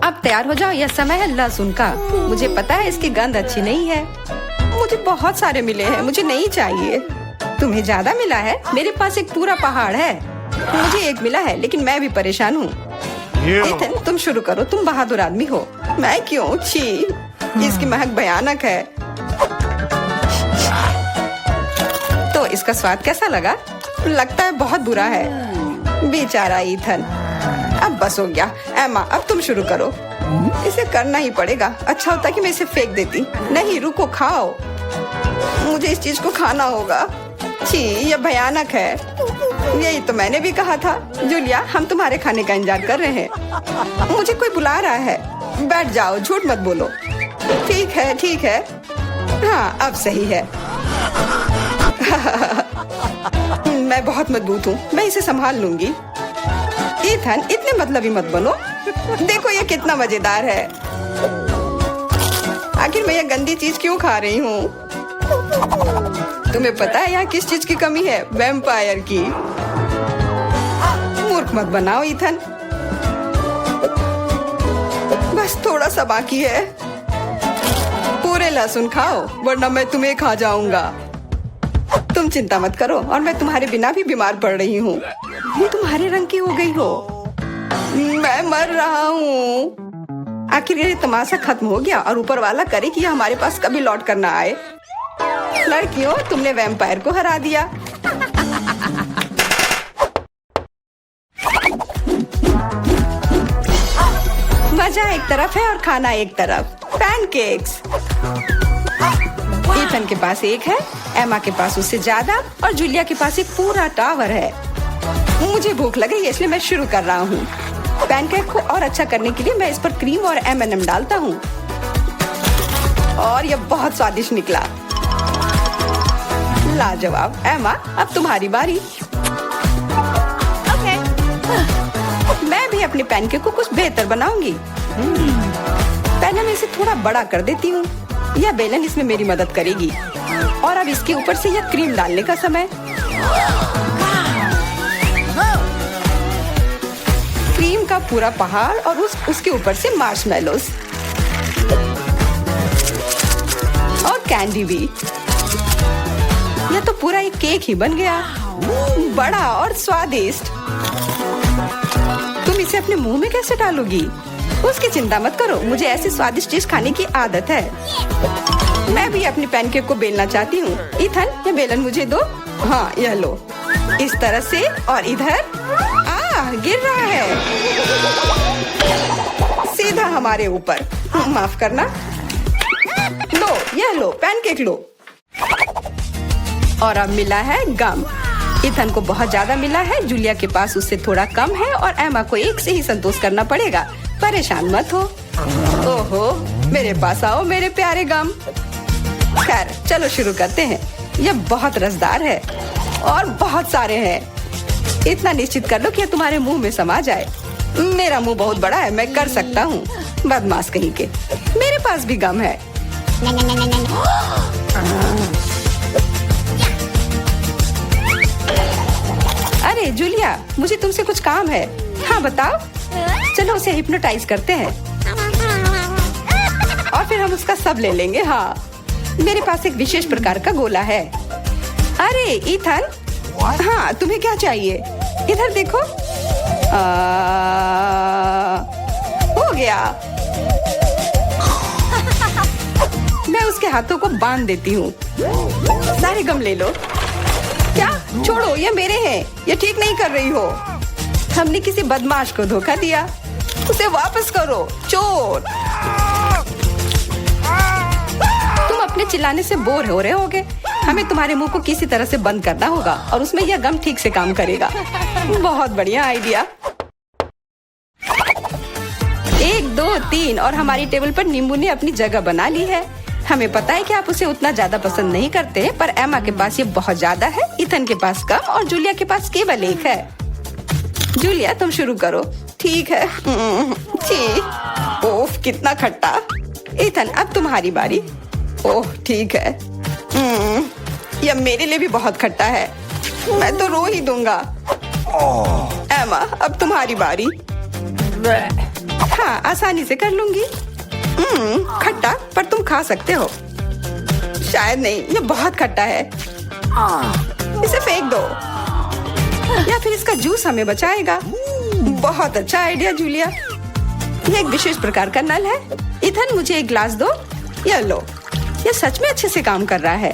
अब तैयार हो जाओ, यह समय है लहसुन का। मुझे पता है इसकी गंध अच्छी नहीं है। मुझे बहुत सारे मिले हैं, मुझे नहीं चाहिए। तुम्हें ज्यादा मिला है? मेरे पास एक पूरा पहाड़ है। मुझे एक मिला है, लेकिन मैं भी परेशान हूँ। इथन, तुम शुरू करो, तुम बहादुर आदमी हो। मैं क्यों? छी, इसकी महक भयानक है। तो इसका स्वाद कैसा लगा? लगता है बहुत बुरा है। बेचारा इथन। अब बस हो गया। एमा, अब तुम शुरू करो। इसे करना ही पड़ेगा। अच्छा होता कि मैं इसे फेंक देती। नहीं, रुको, खाओ। मुझे इस चीज को खाना होगा। छी, यह भयानक है। यही तो मैंने भी कहा था। जूलिया, हम तुम्हारे खाने का इंतजार कर रहे हैं। मुझे कोई बुला रहा है। बैठ जाओ, झूठ मत बोलो। ठीक है, ठीक है। हाँ, अब सही है। मैं बहुत मजबूत हूँ, मैं इसे संभाल लूंगी। इथन, इतने मतलबी मत बनो। देखो ये कितना मजेदार है। आखिर मैं ये गंदी चीज क्यों खा रही हूँ? तुम्हें पता है यहाँ किस चीज की कमी है? वैम्पायर की। मूर्ख मत बनाओ इथन। बस थोड़ा सा बाकी है। पूरे लहसुन खाओ, वरना मैं तुम्हें खा जाऊंगा। तुम चिंता मत करो, और मैं तुम्हारे बिना भी बीमार पड़ रही हूँ। तुम्हारे रंग की हो गई हो। मैं मर रहा हूँ। आखिर ये तमाशा खत्म हो गया, और ऊपर वाला करे कि यह हमारे पास कभी लौट कर ना आए। लड़कियों, तुमने वैम्पायर को हरा दिया। मजा एक तरफ है और खाना एक तरफ। पैनकेक्स। इथन के पास एक है, एमा के पास उससे ज्यादा, और जूलिया के पास एक पूरा टावर है। मुझे भूख लग रही है, इसलिए मैं शुरू कर रहा हूँ। पैनकेक को और अच्छा करने के लिए मैं इस पर क्रीम और M&M डालता हूँ, और यह बहुत स्वादिष्ट निकला। लाजवाब। एमा, अब तुम्हारी बारी। ओके। मैं भी अपने पैनकेक को कुछ बेहतर बनाऊंगी। पहले मैं इसे थोड़ा बड़ा कर देती हूँ। यह बेलन इसमें मेरी मदद करेगी। और अब इसके ऊपर से यह क्रीम डालने का समय। क्रीम का पूरा पहाड़, और उसके ऊपर से मार्शमेलोस और कैंडी भी। यह तो पूरा एक केक ही बन गया, बड़ा और स्वादिष्ट। तुम इसे अपने मुंह में कैसे डालोगी? उसकी चिंता मत करो, मुझे ऐसी स्वादिष्ट चीज खाने की आदत है। मैं भी अपनी पैनकेक को बेलना चाहती हूँ। इथन, ये बेलन मुझे दो। हाँ, यह लो। इस तरह से, और इधर। गिर रहा है सीधा हमारे ऊपर। माफ करना। लो, यह लो, पैनकेक लो। और अब मिला है गम। इथन को बहुत ज्यादा मिला है, जूलिया के पास उससे थोड़ा कम है, और एमा को एक से ही संतोष करना पड़ेगा। परेशान मत हो। ओहो, मेरे पास आओ मेरे प्यारे गम। खैर, चलो शुरू करते हैं। यह बहुत रसदार है, और बहुत सारे हैं। इतना निश्चित कर लो कि यह तुम्हारे मुंह में समा जाए। मेरा मुंह बहुत बड़ा है, मैं कर सकता हूँ। बदमाश कहीं के। मेरे पास भी गम है। अरे जूलिया, मुझे तुमसे कुछ काम है। हाँ, बताओ। चलो उसे हिप्नोटाइज करते हैं, और फिर हम उसका सब ले लेंगे। हाँ, मेरे पास एक विशेष प्रकार का गोला है। अरे इथन, हाँ, तुम्हें क्या चाहिए? इधर देखो। हो गया। मैं उसके हाथों को बांध देती हूँ। सारे गम ले लो। क्या? छोड़ो, ये मेरे हैं। ये ठीक नहीं कर रही हो। हमने किसी बदमाश को धोखा दिया। उसे वापस करो, चोर। तुम अपने चिल्लाने से बोर हो रहे होगे। हमें तुम्हारे मुंह को किसी तरह से बंद करना होगा, और उसमें यह गम ठीक से काम करेगा। बहुत बढ़िया आइडिया। 1, 2, 3, और हमारी टेबल पर नींबू ने अपनी जगह बना ली है। हमें पता है कि आप उसे उतना ज्यादा पसंद नहीं करते, पर एमा के पास ये बहुत ज्यादा है, इथन के पास कम, और जूलिया के पास केवल एक है। जूलिया, तुम शुरू करो। ठीक है। ओह, कितना खट्टा। इथन, अब तुम्हारी बारी। ओह, ठीक है। यह मेरे लिए भी बहुत खट्टा है। मैं तो रो ही दूंगा। एमा, अब तुम्हारी बारी। हाँ, आसानी से कर लूंगी। खट्टा, पर तुम खा सकते हो। शायद नहीं, ये बहुत खट्टा है। इसे फेंक दो, या फिर इसका जूस हमें बचाएगा। बहुत अच्छा आइडिया जूलिया। ये एक विशेष प्रकार का नल है। इथन, मुझे एक ग्लास दो। ये लो, ये सच में अच्छे से काम कर रहा है।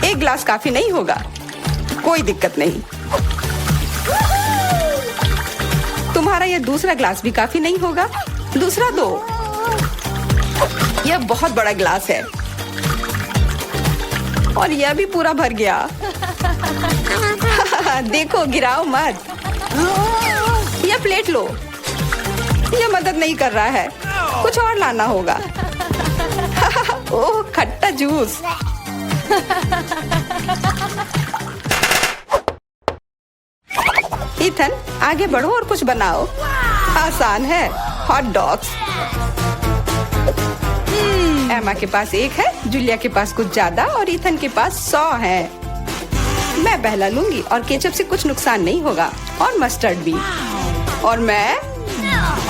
एक ग्लास काफी नहीं होगा, कोई दिक्कत नहीं। तुम्हारा ये दूसरा ग्लास भी काफी नहीं होगा, दूसरा दो। यह बहुत बड़ा ग्लास है और यह भी पूरा भर गया। देखो, गिराओ मत। यह प्लेट लो। यह मदद नहीं कर रहा है, कुछ और लाना होगा। ओह, खट्टा जूस। इथन, आगे बढ़ो और कुछ बनाओ। आसान है, हॉट डॉग्स। एमा के पास एक है, जूलिया के पास कुछ ज्यादा और इथन के पास 100 है। मैं पहला लूंगी और केचप से कुछ नुकसान नहीं होगा, और मस्टर्ड भी। और मैं,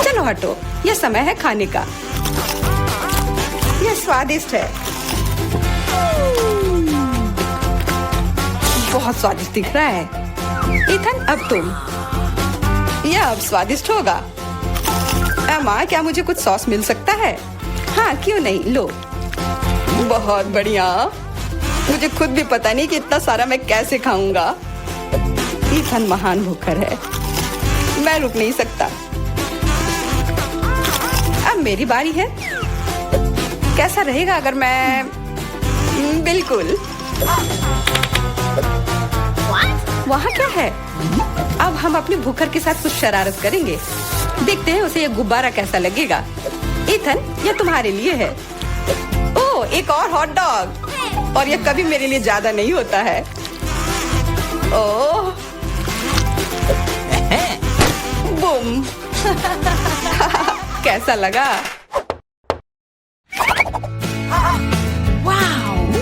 चलो हटो, यह समय है खाने का। यह स्वादिष्ट है, बहुत स्वादिष्ट दिख रहा है। इथन, अब तुम। यह अब स्वादिष्ट होगा। एमा, क्या मुझे कुछ सॉस मिल सकता है? हाँ, क्यों नहीं, लो। बहुत बढ़िया। मुझे खुद भी पता नहीं कि इतना सारा मैं कैसे खाऊंगा। इथन महान भूखर है, मैं रुक नहीं सकता। अब मेरी बारी है। कैसा रहेगा अगर मैं, बिल्कुल। वहाँ क्या है? अब हम अपने भूखर के साथ कुछ शरारत करेंगे। देखते हैं उसे ये गुब्बारा कैसा लगेगा। इथन, ये तुम्हारे लिए है। ओह, एक और हॉट डॉग। और ये कभी मेरे लिए ज्यादा नहीं होता है। ओह, बूम। कैसा लगा?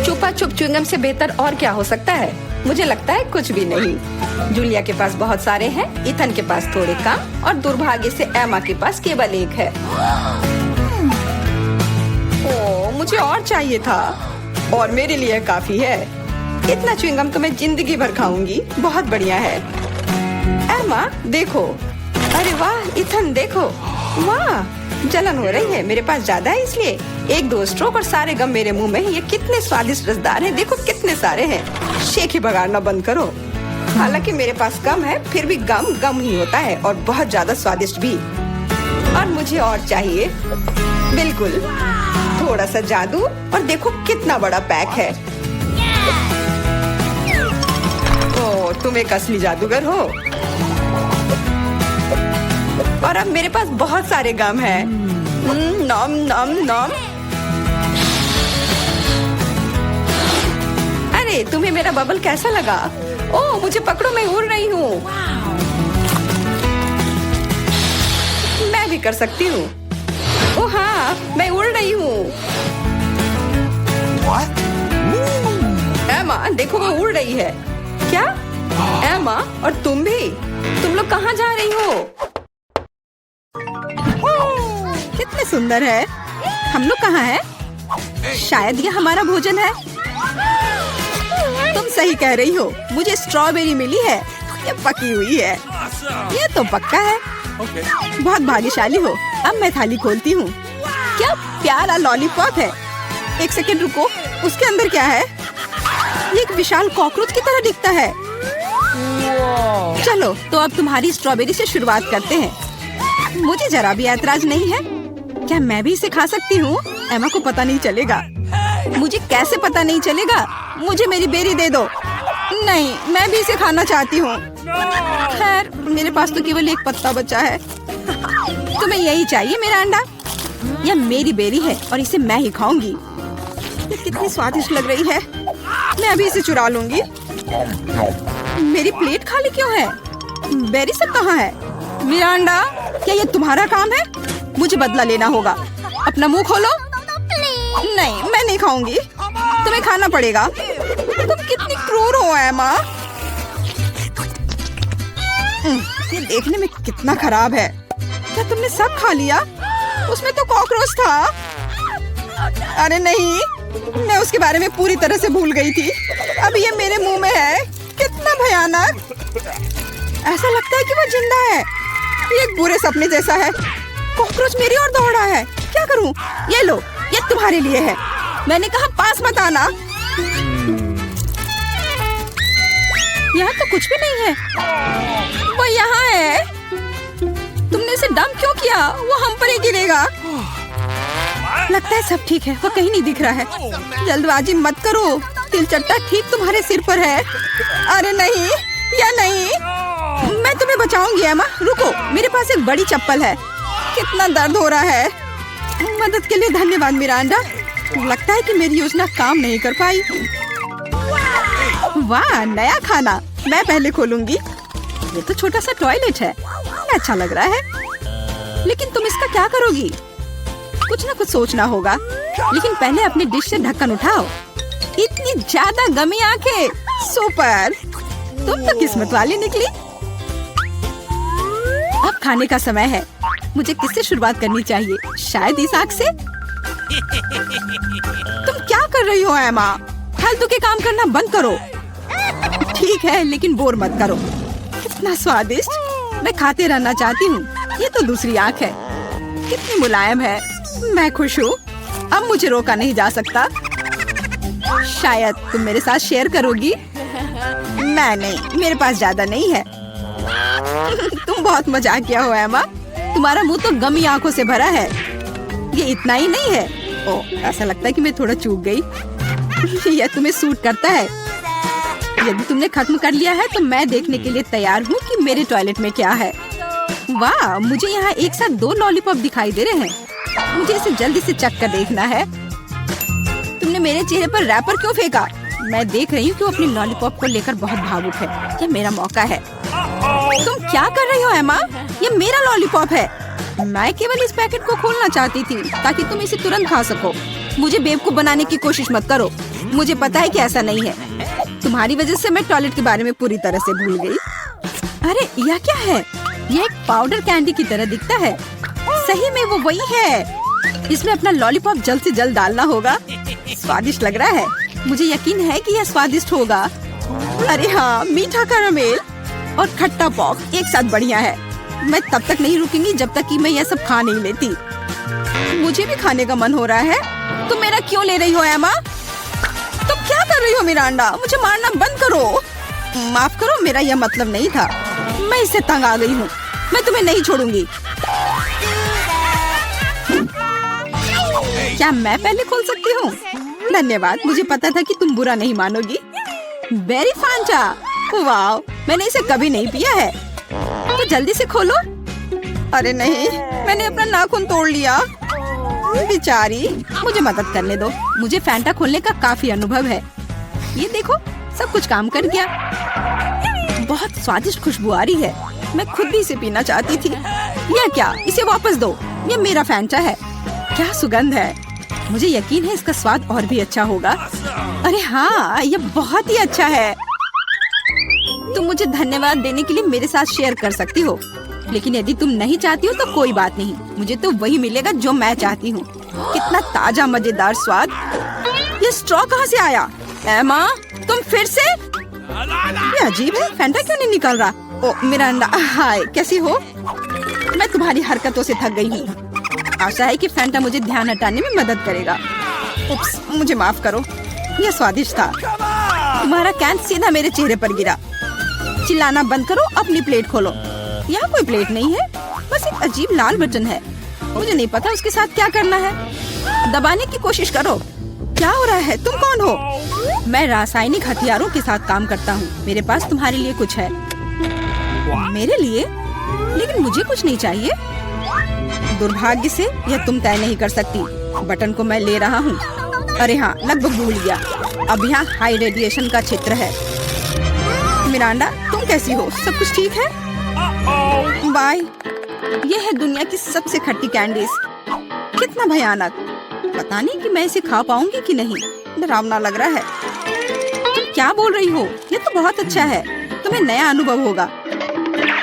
छुपा छुप च्युइंगम से बेहतर और क्या हो सकता है? मुझे लगता है कुछ भी नहीं। जूलिया के पास बहुत सारे हैं, इथन के पास थोड़े कम, और दुर्भाग्य से एमा के पास केवल एक है। ओह, मुझे और चाहिए था, और मेरे लिए काफी है। इतना च्युइंगम तो मैं जिंदगी भर खाऊंगी। बहुत बढ़िया है। एमा, देखो। अरे वाह, इथन देखो। वाह, जलन हो रही है। मेरे पास ज्यादा है, इसलिए 1-2 स्ट्रोक और सारे गम मेरे मुंह में। ये कितने स्वादिष्ट रसदार हैं। देखो कितने सारे हैं। शेख ही बगाड़ना बंद करो। हालांकि मेरे पास कम है, फिर भी गम गम ही होता है, और बहुत ज्यादा स्वादिष्ट भी। और मुझे और चाहिए। बिल्कुल, थोड़ा सा जादू, और देखो कितना बड़ा पैक है। ओह, तुम एक असली जादूगर हो। और अब मेरे पास बहुत सारे गम हैं। नॉम नॉम नॉम। अरे, तुम्हें मेरा बबल कैसा लगा? ओह, मुझे पकड़ो, मैं उड़ रही हूँ। मैं भी कर सकती हूँ। ओह हाँ, मैं उड़ रही हूँ। एमा, देखो वो उड़ रही है। क्या? एमा, और तुम भी? तुम लोग कहाँ जा रही हो? कितने सुंदर है। हम लोग कहाँ हैं? शायद ये हमारा भोजन है। तुम सही कह रही हो, मुझे स्ट्रॉबेरी मिली है। ये पकी हुई है। ये तो पक्का है। बहुत भाग्यशाली हो। अब मैं थाली खोलती हूँ। क्या प्यारा लॉलीपॉप है। एक सेकंड रुको, उसके अंदर क्या है? ये एक विशाल कॉकरोच की तरह दिखता है। चलो, तो अब तुम्हारी स्ट्रॉबेरी से शुरुआत करते हैं। मुझे जरा भी ऐतराज नहीं है। क्या मैं भी इसे खा सकती हूँ? एमा को पता नहीं चलेगा। मुझे कैसे पता नहीं चलेगा? मुझे मेरी बेरी दे दो। नहीं, मैं भी इसे खाना चाहती हूँ। खैर, मेरे पास तो केवल एक पत्ता बचा है। तुम्हें यही चाहिए मेरा अंडा? यह मेरी बेरी है और इसे मैं ही खाऊंगी। ये कितनी स्वादिष्ट लग रही है। मैं अभी इसे चुरा लूंगी। मेरी प्लेट खाली क्यों है? बेरी सब कहाँ है? मेरा अंडा, क्या ये तुम्हारा काम है? मुझे बदला लेना होगा। अपना मुंह खोलो। नहीं, मैं नहीं खाऊंगी। तुम्हें खाना पड़ेगा। तुम कितनी क्रूर हो एमा। ये देखने में कितना खराब है। क्या तुमने सब खा लिया? उसमें तो कॉकरोच था। अरे नहीं, मैं उसके बारे में पूरी तरह से भूल गई थी। अब ये मेरे मुंह में है। कितना भयानक! ऐसा लगता है कि वो जिंदा है। ये एक बुरे सपने जैसा है। कॉकरोच मेरी ओर दौड़ा है। क्या करूं? ये लो, ये तुम्हारे लिए है। मैंने कहा पास मत आना। यहाँ तो कुछ भी नहीं है। वो यहाँ है। तुमने इसे डंप क्यों किया? वो हम पर ही गिरेगा। लगता है सब ठीक है। वो कहीं नहीं दिख रहा है। जल्दबाजी मत करो। तिलचट्टा ठीक तुम्हारे सिर पर है। अरे नहीं, या नहीं, मैं तुम्हें बचाऊंगी एमा। रुको, मेरे पास एक बड़ी चप्पल है। कितना दर्द हो रहा है। मदद के लिए धन्यवाद मिरांडा। लगता है कि मेरी योजना काम नहीं कर पाई। वाह, नया खाना। मैं पहले खोलूंगी। ये तो छोटा सा टॉयलेट है। अच्छा लग रहा है। लेकिन तुम इसका क्या करोगी? कुछ ना कुछ सोचना होगा। लेकिन पहले अपनी डिश से ढक्कन उठाओ। इतनी ज्यादा गमी आंखें। सुपर, तुम तो किस्मत वाली निकली। अब खाने का समय है। मुझे किससे शुरुआत करनी चाहिए? शायद इस आग से। तुम क्या कर रही हो एमा? फालतू के काम करना बंद करो। ठीक है, लेकिन बोर मत करो। कितना स्वादिष्ट। मैं खाते रहना चाहती हूँ। ये तो दूसरी आंख है। कितनी मुलायम है। मैं खुश हूँ। अब मुझे रोका नहीं जा सकता। शायद तुम मेरे साथ शेयर करोगी। मैं नहीं, मेरे पास ज्यादा नहीं है। तुम बहुत मजाकिया हो एमा। तुम्हारा मुंह तो गमी आंखों से भरा है। ये इतना ही नहीं है। ओह, ऐसा लगता है कि मैं थोड़ा चूक गई। यह तुम्हें सूट करता है। यदि तुमने खत्म कर लिया है तो मैं देखने के लिए तैयार हूँ कि मेरे टॉयलेट में क्या है। वाह, मुझे यहाँ एक साथ 2 लॉलीपॉप दिखाई दे रहे हैं। मुझे इसे जल्दी से चख कर देखना है। तुमने मेरे चेहरे पर रैपर क्यों फेंका? मैं देख रही हूँ कि वो अपनी लॉलीपॉप को लेकर बहुत भावुक है। यह मेरा मौका है। तुम क्या कर रही हो एमा? ये मेरा लॉलीपॉप है। मैं केवल इस पैकेट को खोलना चाहती थी ताकि तुम इसे तुरंत खा सको। मुझे बेवकूफ बनाने की कोशिश मत करो। मुझे पता है कि ऐसा नहीं है। तुम्हारी वजह से मैं टॉयलेट के बारे में पूरी तरह से भूल गई। अरे यह क्या है? यह एक पाउडर कैंडी की तरह दिखता है। सही में वो वही है। इसमें अपना लॉलीपॉप जल्द से जल्द डालना होगा। स्वादिष्ट लग रहा है। मुझे यकीन है कि यह स्वादिष्ट होगा। अरे हाँ, मीठा कैरामेल और खट्टा पॉप एक साथ बढ़िया है। मैं तब तक नहीं रुकूंगी जब तक कि मैं यह सब खा नहीं लेती। मुझे भी खाने का मन हो रहा है। तुम मेरा क्यों ले रही हो एमा? तुम क्या कर रही हो मिरांडा? मुझे मारना बंद करो। माफ करो, मेरा यह मतलब नहीं था। मैं इससे तंग आ गई हूँ। मैं तुम्हें नहीं छोड़ूंगी। क्या मैं पहले खोल सकती हूँ? धन्यवाद, मुझे पता था कि तुम बुरा नहीं मानोगी। बेरी फांटा, वाह, मैंने इसे कभी नहीं पिया है। तो जल्दी से खोलो। अरे नहीं, मैंने अपना नाखून तोड़ लिया। बेचारी, मुझे मदद करने दो। मुझे फैंटा खोलने का काफी अनुभव है। ये देखो, सब कुछ काम कर गया। बहुत स्वादिष्ट खुशबू आ रही है। मैं खुद भी इसे पीना चाहती थी। यह क्या? इसे वापस दो। ये मेरा फैंटा है। क्या सुगंध है। मुझे यकीन है इसका स्वाद और भी अच्छा होगा। अरे हाँ, ये बहुत ही अच्छा है। तुम मुझे धन्यवाद देने के लिए मेरे साथ शेयर कर सकती हो। लेकिन यदि तुम नहीं चाहती हो तो कोई बात नहीं। मुझे तो वही मिलेगा जो मैं चाहती हूँ। कितना ताजा मजेदार स्वाद। ये स्ट्रॉ कहाँ से आया? एमा, तुम फिर से? ये अजीब है। फैंटा क्यों नहीं निकल रहा? ओ मिरांडा, हाय, कैसी हो? मैं तुम्हारी हरकतों से थक गई हूँ। आशा है कि फैंटा मुझे ध्यान हटाने में मदद करेगा। उप्स, मुझे माफ करो। यह स्वादिष्ट था। तुम्हारा कैन सीधा मेरे चेहरे पर गिरा। चिल्लाना बंद करो। अपनी प्लेट खोलो। यहाँ कोई प्लेट नहीं है, बस एक अजीब लाल बटन है। मुझे नहीं पता उसके साथ क्या करना है। दबाने की कोशिश करो। क्या हो रहा है? तुम कौन हो? मैं रासायनिक हथियारों के साथ काम करता हूँ। मेरे पास तुम्हारे लिए कुछ है। मेरे लिए? लेकिन मुझे कुछ नहीं चाहिए। दुर्भाग्य से यह तुम तय नहीं कर सकती। बटन को मैं ले रहा हूँ। अरे हाँ, लगभग भूल गया। अब यहाँ हाई रेडिएशन का क्षेत्र है। मिरांडा, तुम कैसी हो? सब कुछ ठीक है? बाय। यह है दुनिया की सबसे खट्टी कैंडीज। कितना भयानक। पता नहीं कि मैं इसे खा पाऊंगी कि नहीं। डरावना लग रहा है। तुम क्या बोल रही हो? ये तो बहुत अच्छा है। तुम्हें नया अनुभव होगा।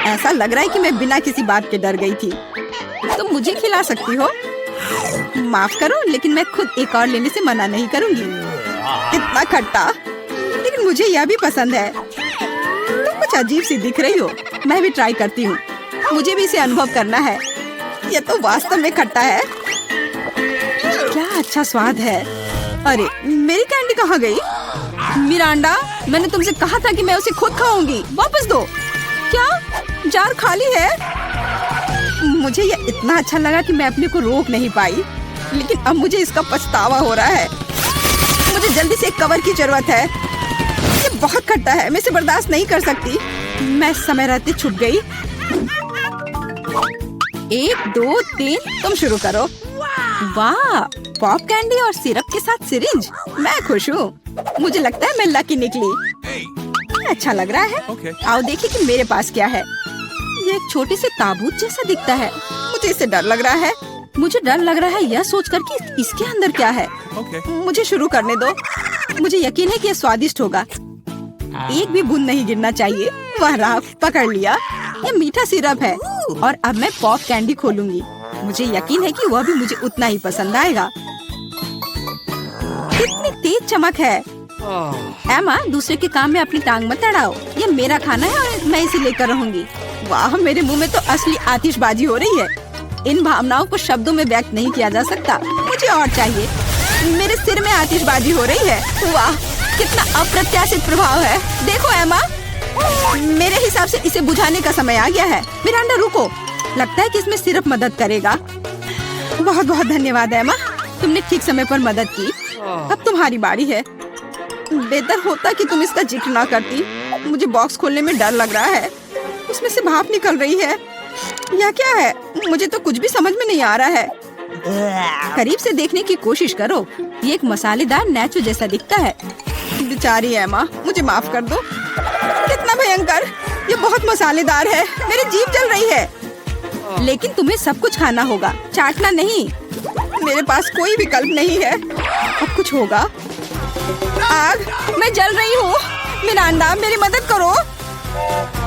ऐसा लग रहा है कि मैं बिना किसी बात के डर गई थी। तुम मुझे खिला सकती हो। माफ करो, लेकिन मैं खुद एक और लेने से मना नहीं करूंगी। इतना खट्टा, लेकिन मुझे यह भी पसंद है। तुम कुछ अजीब सी दिख रही हो। मैं भी ट्राई करती हूँ, मुझे भी इसे अनुभव करना है। यह तो वास्तव में खट्टा है। क्या अच्छा स्वाद है। अरे मेरी कैंडी कहाँ गई? मिरांडा, मैंने तुमसे कहा था कि मैं उसे खुद खाऊंगी। वापस दो। क्या जार खाली है? मुझे यह इतना अच्छा लगा कि मैं अपने को रोक नहीं पाई, लेकिन अब मुझे इसका पछतावा हो रहा है। मुझे जल्दी से एक कवर की जरूरत है। ये बहुत खट्टा है, मैं इसे बर्दाश्त नहीं कर सकती। मैं समय रहते छुप गई। 1 2 3, तुम शुरू करो। वाह, पॉप कैंडी और सिरप के साथ सिरिंज। मैं खुश हूँ। मुझे लगता है मैं लकी निकली। अच्छा लग रहा है। आओ देखिए कि मेरे पास क्या है। ये एक छोटे से ताबूत जैसा दिखता है। मुझे इससे डर लग रहा है। मुझे डर लग रहा है यह सोचकर कि इसके अंदर क्या है। मुझे शुरू करने दो। मुझे यकीन है कि यह स्वादिष्ट होगा। एक भी बूंद नहीं गिरना चाहिए। वह रहा, पकड़ लिया। यह मीठा सिरप है और अब मैं पॉप कैंडी खोलूंगी। मुझे यकीन है कि वह भी मुझे उतना ही पसंद आएगा। कितनी तेज चमक है। एमा, दूसरे के काम में अपनी टांग मत अड़ाओ। ये मेरा खाना है और मैं इसे लेकर रहूंगी। वाह, मेरे मुंह में तो असली आतिशबाजी हो रही है। इन भावनाओं को शब्दों में व्यक्त नहीं किया जा सकता। मुझे और चाहिए। मेरे सिर में आतिशबाजी हो रही है। वाह, कितना अप्रत्याशित प्रभाव है। देखो एमा, मेरे हिसाब से इसे बुझाने का समय आ गया है। मिरांडा रुको, लगता है कि इसमें सिर्फ मदद करेगा। बहुत बहुत धन्यवाद एमा, तुमने ठीक समय पर मदद की। अब तुम्हारी बारी है। बेहतर होता कि तुम इसका जिक्र ना करती। मुझे बॉक्स खोलने में डर लग रहा है। उसमें से भाप निकल रही है। यह क्या है? मुझे तो कुछ भी समझ में नहीं आ रहा है। करीब से देखने की कोशिश करो। ये एक मसालेदार नेचो जैसा दिखता है। बेचारी एमा, मुझे माफ कर दो। कितना भयंकर! ये बहुत मसालेदार है। मेरी जीभ जल रही है। लेकिन तुम्हें सब कुछ खाना होगा, चाटना नहीं। मेरे पास कोई विकल्प नहीं है। अब कुछ होगा। आग, मैं जल रही हूँ। मिरांडा, मेरी मदद करो।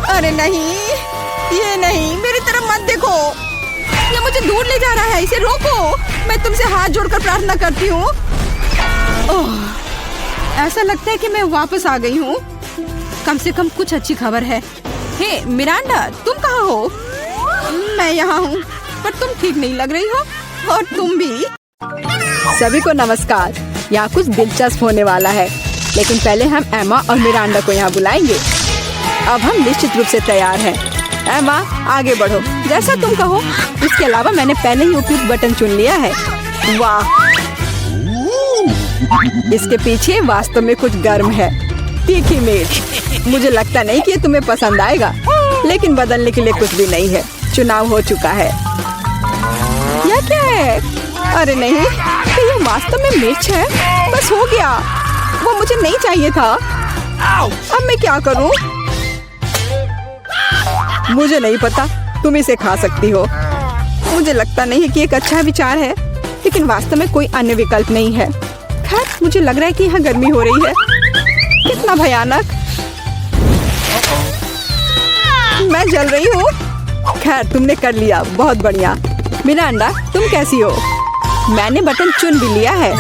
अरे नहीं, ये नहीं, मेरी तरफ मत देखो। ये मुझे दूर ले जा रहा है। इसे रोको। मैं तुमसे हाथ जोड़कर प्रार्थना करती हूँ। ऐसा लगता है कि मैं वापस आ गई हूँ। कम से कम कुछ अच्छी खबर है। हे मिरांडा, तुम कहाँ हो? मैं यहाँ हूँ, पर तुम ठीक नहीं लग रही हो। और तुम भी। सभी को नमस्कार। यहाँ कुछ दिलचस्प होने वाला है, लेकिन पहले हम एमा और मिरांडा को यहाँ बुलाएंगे। अब हम निश्चित रूप से तैयार हैं। एमा, आगे बढ़ो, जैसा तुम कहो। इसके अलावा मैंने पहले ही उपयुक्त बटन चुन लिया है। वाह, इसके पीछे वास्तव में कुछ गर्म है। तीखी मिर्च। मुझे लगता नहीं कि ये तुम्हें पसंद आएगा, लेकिन बदलने के लिए कुछ भी नहीं है। चुनाव हो चुका है। यह क्या है? अरे नहीं, ये वास्तव में मिर्च है। बस हो गया। वो मुझे नहीं चाहिए था। अब मैं क्या करूं? मुझे नहीं पता। तुम इसे खा सकती हो। मुझे लगता नहीं कि एक अच्छा विचार है, लेकिन वास्तव में कोई अन्य विकल्प नहीं है। खैर, मुझे लग रहा है कि यहाँ गर्मी हो रही है। कितना भयानक! मैं जल रही हूँ। खैर, तुमने कर लिया, बहुत बढ़िया। मिरांडा, तुम कैसी हो? मैंने बटन चुन भी लिया है।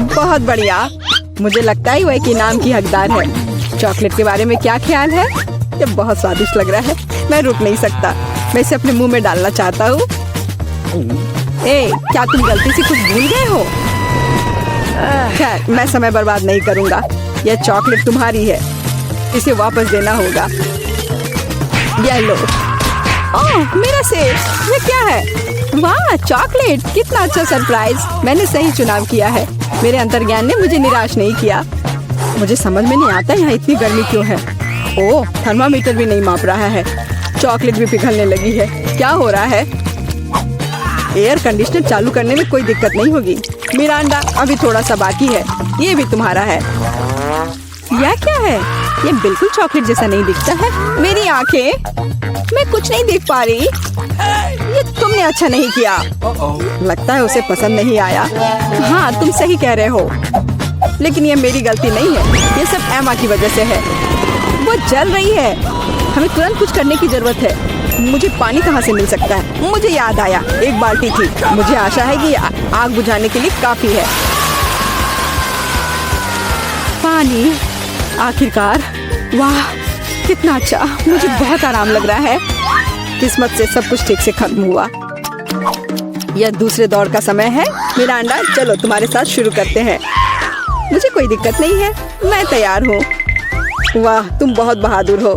बहुत बढ़िया। मुझे लगता है वह एक इनाम की हकदार है। चॉकलेट के बारे में क्या ख्याल है? ये बहुत स्वादिष्ट लग रहा है। मैं रुक नहीं सकता। मैं इसे अपने मुंह में डालना चाहता हूँ। क्या तुम गलती से कुछ भूल गए हो? खैर, मैं समय बर्बाद नहीं करूँगा। यह चॉकलेट तुम्हारी है। इसे वापस देना होगा। यह लो। ओह, मेरा सेब। ये क्या है? वाह, चॉकलेट! कितना अच्छा सरप्राइज। मैंने सही चुनाव किया है। मेरे अंतर्ज्ञान ने मुझे निराश नहीं किया। मुझे समझ में नहीं आता यहाँ इतनी गर्मी क्यों है। ओह, थर्मामीटर भी नहीं माप रहा है। चॉकलेट भी पिघलने लगी है। क्या हो रहा है? एयर कंडीशनर चालू करने में कोई दिक्कत नहीं होगी। मिरांडा, अभी थोड़ा सा बाकी है। ये भी तुम्हारा है। यह क्या है? ये बिल्कुल चॉकलेट जैसा नहीं दिखता है। मेरी आंखें, मैं कुछ नहीं देख पा रही। ये तुमने अच्छा नहीं किया। लगता है उसे पसंद नहीं आया। हाँ, तुम सही कह रहे हो, लेकिन ये मेरी गलती नहीं है। ये सब एमा की वजह से है। वो जल रही है। हमें तुरंत कुछ करने की जरूरत है। मुझे पानी कहाँ से मिल सकता है? मुझे याद आया, एक बाल्टी थी। मुझे आशा है कि आग बुझाने के लिए काफी है। पानी, आखिरकार। वाह कितना अच्छा, मुझे बहुत आराम लग रहा है। किस्मत से सब कुछ ठीक से खत्म हुआ। यह दूसरे दौर का समय है। मिरांडा, चलो तुम्हारे साथ शुरू करते हैं। मुझे कोई दिक्कत नहीं है, मैं तैयार हूँ। वाह तुम बहुत बहादुर हो।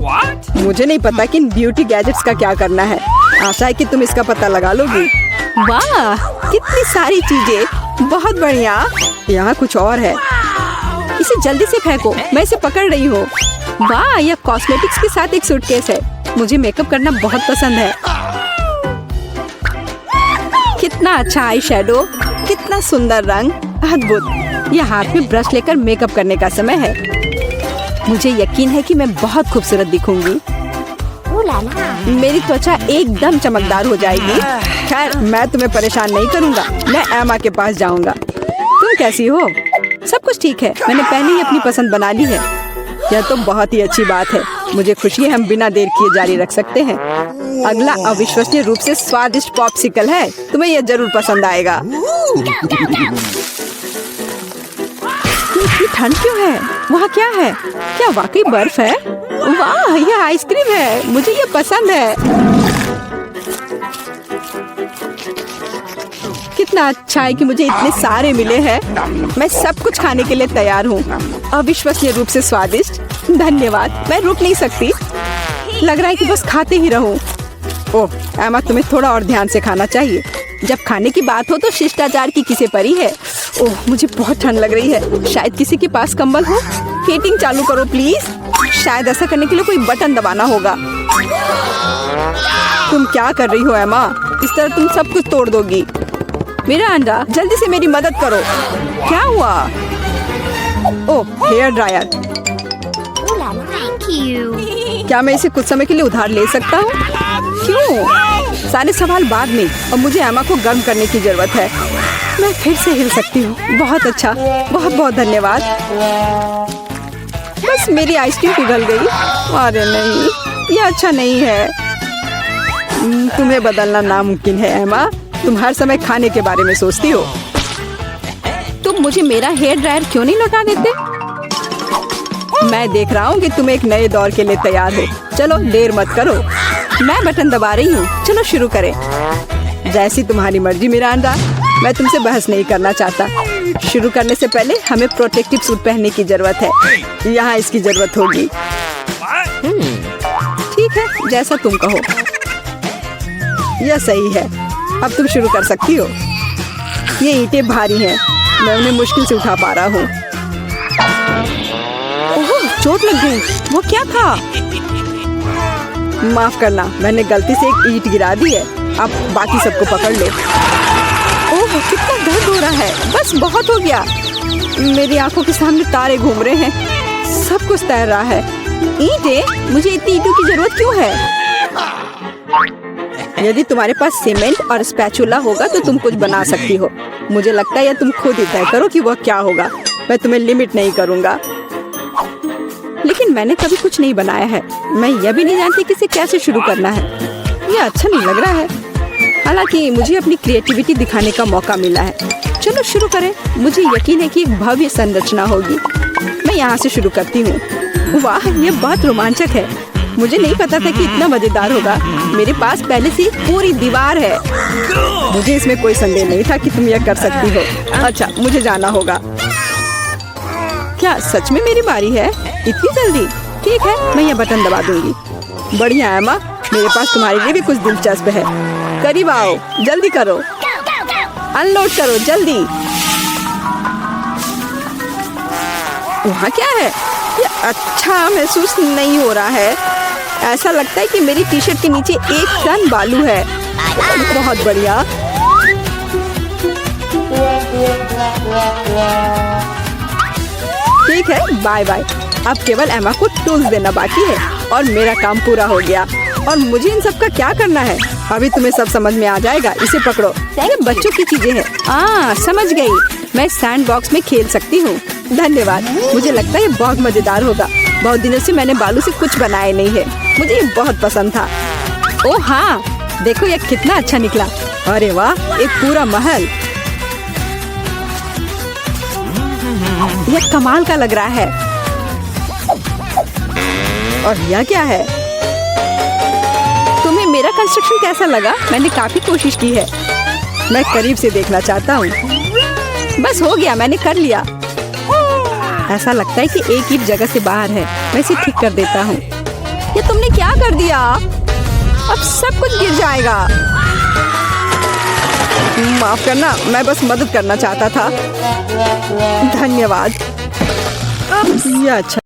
मुझे नहीं पता कि इन ब्यूटी गैजेट्स का क्या करना है। आशा है कि तुम इसका पता लगा लोगी। वाह कितनी सारी चीजें, बहुत बढ़िया। यहाँ कुछ और है, इसे जल्दी से फेंको, मैं इसे पकड़ रही हूँ। वाह यह कॉस्मेटिक्स के साथ एक सूटकेस है। मुझे मेकअप करना बहुत पसंद है। कितना अच्छा आई शेडो, कितना सुंदर रंग, अद्भुत। यह हाथ में ब्रश लेकर मेकअप करने का समय है। मुझे यकीन है कि मैं बहुत खूबसूरत दिखूंगी। मेरी त्वचा एकदम चमकदार हो जाएगी। खैर मैं तुम्हें परेशान नहीं करूंगा, मैं एमा के पास जाऊंगा। तुम कैसी हो? सब कुछ ठीक है, मैंने पहले ही अपनी पसंद बना ली है। यह तो बहुत ही अच्छी बात है। मुझे खुशी है हम बिना देर किए जारी रख सकते हैं। अगला अविश्वसनीय रूप से स्वादिष्ट पॉप्सिकल है, तुम्हें यह जरूर पसंद आएगा। इतनी ठंड क्यों है? वहाँ क्या है? क्या वाकई बर्फ है? वाह यह आइसक्रीम है, मुझे ये पसंद है। कितना अच्छा है कि मुझे इतने सारे मिले हैं। मैं सब कुछ खाने के लिए तैयार हूँ। अविश्वसनीय रूप से स्वादिष्ट, धन्यवाद। मैं रुक नहीं सकती, लग रहा है कि बस खाते ही रहूं। ओह एमा, तुम्हें थोड़ा और ध्यान से खाना चाहिए। जब खाने की बात हो तो शिष्टाचार की किसे परी है। ओह मुझे बहुत ठंड लग रही है, शायद किसी के पास कंबल हो। हीटिंग चालू करो प्लीज। शायद ऐसा करने के लिए कोई बटन दबाना होगा। तुम क्या कर रही हो एमा? इस तरह तुम सब कुछ तोड़ दोगी। मिरांडा जल्दी से मेरी मदद करो। क्या हुआ? ओह हेयर ड्रायर। क्या मैं इसे कुछ समय के लिए उधार ले सकता हूँ? क्यों? सारे सवाल बाद में, और मुझे एमा को गर्म करने की जरूरत है। मैं फिर से हिल सकती हूँ। बहुत अच्छा, बहुत बहुत धन्यवाद। बस मेरी आइसक्रीम पिघल गई। अरे नहीं, यह अच्छा नहीं है। तुम्हें बदलना नामुमकिन है एमा। तुम हर समय खाने के बारे में सोचती हो। तुम मुझे मेरा हेयर ड्रायर क्यों नहीं लौटा देते? मैं देख रहा हूँ कि तुम एक नए दौर के लिए तैयार हो। चलो देर मत करो, मैं बटन दबा रही हूँ। चलो शुरू करें। जैसी तुम्हारी मर्जी मिरांडा, मैं तुमसे बहस नहीं करना चाहता। शुरू करने से पहले हमें प्रोटेक्टिव सूट पहनने की जरूरत है। यहाँ इसकी जरूरत होगी। ठीक है, जैसा तुम कहो। यह सही है, अब तुम शुरू कर सकती हो। ये ईंटें भारी हैं, मैं उन्हें मुश्किल से उठा पा रहा हूँ। ओह चोट लग गई। वो क्या था? माफ करना, मैंने गलती से एक ईंट गिरा दी है। अब बाकी सबको पकड़ लो। ओह कितना दर्द हो रहा है। बस बहुत हो गया। मेरी आंखों के सामने तारे घूम रहे हैं, सब कुछ तैर रहा है। ईंटें? मुझे इतनी ईंटों की जरूरत क्यों है? यदि तुम्हारे पास सीमेंट और स्पैचुला होगा तो तुम कुछ बना सकती हो। मुझे लगता है या तुम खुद ही तय करो कि वह क्या होगा। मैं तुम्हें लिमिट नहीं करूँगा। लेकिन मैंने कभी कुछ नहीं बनाया है। मैं यह भी नहीं जानती कि इसे कैसे शुरू करना है। यह अच्छा नहीं लग रहा है। हालांकि मुझे अपनी क्रिएटिविटी दिखाने का मौका मिला है। चलो शुरू करें। मुझे यकीन है कि एक भव्य संरचना होगी। मैं यहाँ से शुरू करती हूँ। वाह यह बहुत रोमांचक है। मुझे नहीं पता था कि इतना मजेदार होगा। मेरे पास पहले से पूरी दीवार है। मुझे इसमें कोई संदेह नहीं था कि तुम यह कर सकती हो। अच्छा मुझे जाना होगा। क्या सच में मेरी बारी है? इतनी जल्दी? ठीक है, मैं यह बटन दबा दूंगी। बढ़िया एमा, मेरे पास तुम्हारे लिए भी कुछ दिलचस्प है। करीब आओ, जल्दी करो, अनलोड करो जल्दी। वहाँ क्या है? ये अच्छा महसूस नहीं हो रहा है। ऐसा लगता है कि मेरी टी शर्ट के नीचे 1 टन बालू है। बहुत बढ़िया। ठीक है, बाय बाय। अब केवल एमा को टूल्स देना बाकी है और मेरा काम पूरा हो गया। और मुझे इन सब का क्या करना है? अभी तुम्हें सब समझ में आ जाएगा। इसे पकड़ो, ये बच्चों की चीजें हैं। समझ गई। मैं सैंड बॉक्स में खेल सकती हूँ। धन्यवाद। मुझे लगता है ये बहुत मजेदार होगा। बहुत दिनों से मैंने बालू से कुछ बनाया नहीं है। मुझे ये बहुत पसंद था। ओह हाँ, देखो ये कितना अच्छा निकला। अरे वाह, एक पूरा महल। यह कमाल का लग रहा है। और यह क्या है? तुम्हें मेरा कंस्ट्रक्शन कैसा लगा? मैंने काफी कोशिश की है। मैं करीब से देखना चाहता हूँ। बस हो गया, मैंने कर लिया। ऐसा लगता है कि एक ईंट जगह से बाहर है। मैं इसे ठीक कर देता हूँ। ये तुमने क्या कर दिया? अब सब कुछ गिर जाएगा। माफ करना, मैं बस मदद करना चाहता था। धन्यवाद। अब ये अच्छा